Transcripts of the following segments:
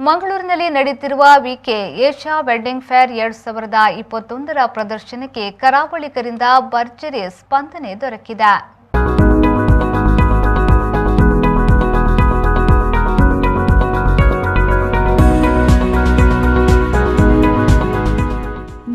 ಮಂಗಳೂರಿನಲ್ಲಿ ನಡೆಯುತ್ತಿರುವ ವಿಕೆ Asia wedding fair 2021ರ ಪ್ರದರ್ಶನಕ್ಕೆ ಕರಾವಳಿಗರಿಂದ ಭರ್ಜರಿ ಸ್ಪಂದನೆ ದೊರಕಿದೆ.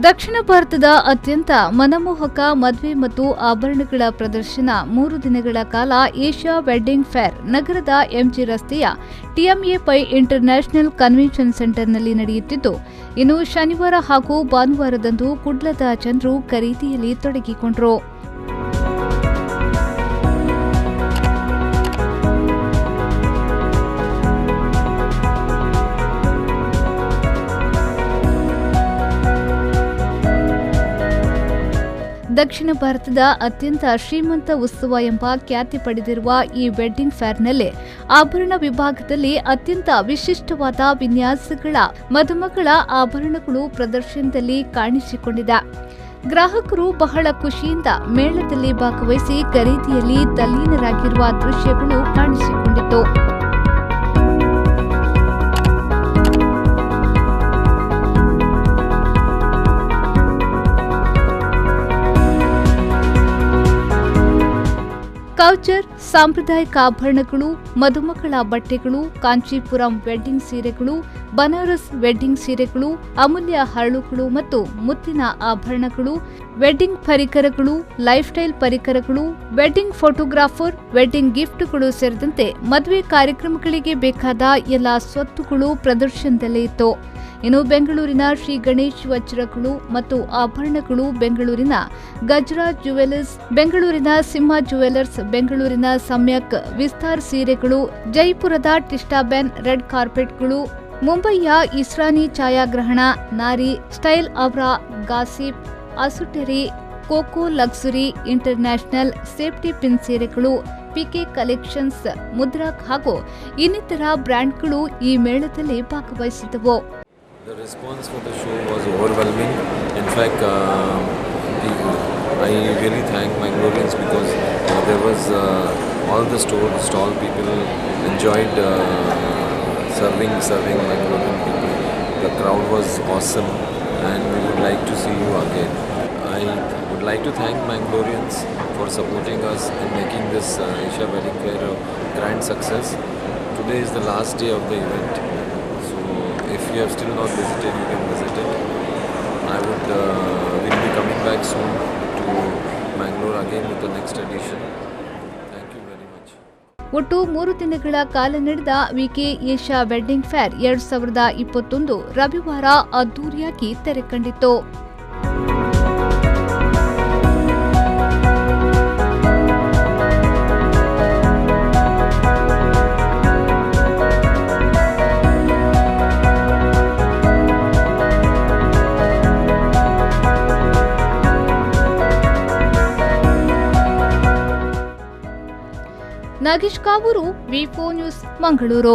ದಕ್ಷಿಣ ಭಾರತದ ಅತ್ಯಂತ ಮನಮೋಹಕ ಮದುವೆ ಮತ್ತು ಆಭರಣಗಳ ಪ್ರದರ್ಶನ 3 ದಿನಗಳ ಕಾಲ ಏಷ್ಯಾ ವೆಡ್ಡಿಂಗ್ ಫೇರ್ ನಗರದ ಎಂಜಿ ರಸ್ತೆಯ ಟಿಎಂಎ ಪೈ ಇಂಟರ್ನ್ಯಾಷನಲ್ ಕನ್ವೆನ್ಷನ್ ಸೆಂಟರ್ನಲ್ಲಿ ನಡೆಯುತ್ತಿದ್ದು, ಇನ್ನು ಶನಿವಾರ ಹಾಗೂ ಭಾನುವಾರದಂದು ಕುಡ್ಲದ ಜನರು ಖರೀದಿಯಲ್ಲಿ ತೊಡಗಿಕೊಂಡರು. ದಕ್ಷಿಣ ಭಾರತದ ಅತ್ಯಂತ ಶ್ರೀಮಂತ ಉತ್ಸವ ಎಂಬ ಖ್ಯಾತಿ ಪಡೆದಿರುವ ಈ ವೆಡ್ಡಿಂಗ್ ಫೇರ್ನಲ್ಲಿ ಆಭರಣ ವಿಭಾಗದಲ್ಲಿ ಅತ್ಯಂತ ವಿಶಿಷ್ಟವಾದ ವಿನ್ಯಾಸಗಳ ಮದುಮಗಳ ಆಭರಣಗಳು ಪ್ರದರ್ಶನದಲ್ಲಿ ಕಾಣಿಸಿಕೊಂಡಿದೆ. ಗ್ರಾಹಕರು ಬಹಳ ಖುಷಿಯಿಂದ ಮೇಳದಲ್ಲಿ ಭಾಗವಹಿಸಿ ಖರೀದಿಯಲ್ಲಿ ತಲ್ಲೀನರಾಗಿರುವ ದೃಶ್ಯಗಳು ಕಾಣಿಸಿಕೊಂಡಿತು. ಕೌಚರ್, ಸಾಂಪ್ರದಾಯಿಕ ಆಭರಣಗಳು, ಮದುಮಗಳ ಬಟ್ಟೆಗಳು, ಕಾಂಚೀಪುರಂ ವೆಡ್ಡಿಂಗ್ ಸೀರೆಗಳು, ಬನಾರಸ್ ವೆಡ್ಡಿಂಗ್ ಸೀರೆಗಳು, ಅಮೂಲ್ಯ ಹರಳುಗಳು ಮತ್ತು ಮುತ್ತಿನ ಆಭರಣಗಳು, ವೆಡ್ಡಿಂಗ್ ಪರಿಕರಗಳು, ಲೈಫ್ ಸ್ಟೈಲ್ ಪರಿಕರಗಳು, ವೆಡ್ಡಿಂಗ್ ಫೋಟೋಗ್ರಾಫರ್, ವೆಡ್ಡಿಂಗ್ ಗಿಫ್ಟ್ಗಳು ಸೇರಿದಂತೆ ಮದುವೆ ಕಾರ್ಯಕ್ರಮಗಳಿಗೆ ಬೇಕಾದ ಎಲ್ಲ ಸ್ವತ್ತುಗಳು ಪ್ರದರ್ಶನದಲ್ಲೇ ಇತ್ತು. ಇನ್ನು ಬೆಂಗಳೂರಿನ ಶ್ರೀ ಗಣೇಶ್ ವಜ್ರಗಳು ಮತ್ತು ಆಭರಣಗಳು, ಬೆಂಗಳೂರಿನ ಗಜರಾಜ್ ಜುವೆಲರ್ಸ್, ಬೆಂಗಳೂರಿನ ಸಿಂಹ ಜುವೆಲರ್ಸ್, ಬೆಂಗಳೂರಿನ ಸಮ್ಯಕ್ ವಿಸ್ತಾರ್ ಸೀರೆಗಳು, ಜೈಪುರದ ಟಿಸ್ಟಾಬೆನ್ ರೆಡ್ ಕಾರ್ಪೆಟ್ಗಳು, ಮುಂಬಯಿಯ ಇಸ್ರಾನಿ ಛಾಯಾಗ್ರಹಣ, ನಾರಿ ಸ್ಟೈಲ್ ಅವರ ಗಾಸಿಪ್, ಅಸುಟೆರಿ, coco luxury international safety pin ಸೀರೆಗಳು, ಪಿಕೆ ಕಲೆಕ್ಷನ್ಸ್, ಮುದ್ರಾಕ್ ಹಾಗೂ ಇನ್ನಿತರ ಬ್ರ್ಯಾಂಡ್ಗಳು ಈ ಮೇಳದಲ್ಲಿ ಭಾಗವಹಿಸಿದವು. The response for the show was overwhelming. In fact, I really thank Mangaloreans because there was all the stall people enjoyed serving Mangalorean people. The crowd was awesome and we would like to see you again. I would like to thank Mangaloreans for supporting us in making this Asia Wedding Fair a grand success. Today is the last day of the event. If you have still not visited, you can visit it. We'll be coming back soon to Mangalore again with the next edition. Thank you very much. ಒಟ್ಟು 3 ದಿನಗಳ ಕಾಲ ನಡೆದ ವಿಕೆ Asia wedding fair 2021 ರವಿವಾರ ಅದ್ದೂರಿಯಾಗಿ ತೆರೆ ಕಂಡಿತು. Nagesh Kavoor, ವಿ4 news, Mangaluru.